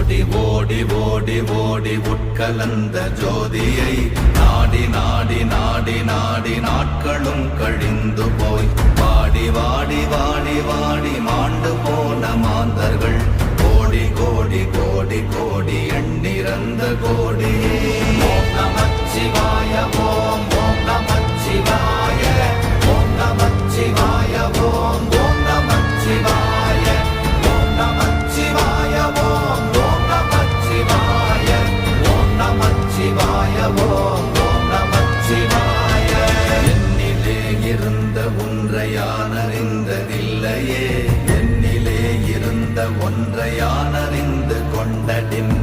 ஓடி ஓடி ஓடி ஓடி உட்கலந்த ஜோதியை நாடி நாடி நாடி நாடி நாட்களும் கழிந்து போய் வாடி வாடி வாடி வாடி மாண்டு போன மாந்தர்கள் கோடி கோடி கோடி கோடி எண்ணிறந்த கோடி. ஓம் நமச்சிவாய ஓம் ஓம் நமச்சிவாய ஓம் நமச்சிவாய ஓம் ஓம் நமச்சிவாய ஓம் நமச்சிவாய ஓம் ஓம் நமச்சிவாய ஓம் நமச்சிவாய ஓம் ஓம் நமச்சிவாய. என்னிலே இருந்த ஒன்றை யான் அறிந்ததில்லையே, என்னிலே இருந்த ஒன்றை யான் அறிந்து கொண்டடின்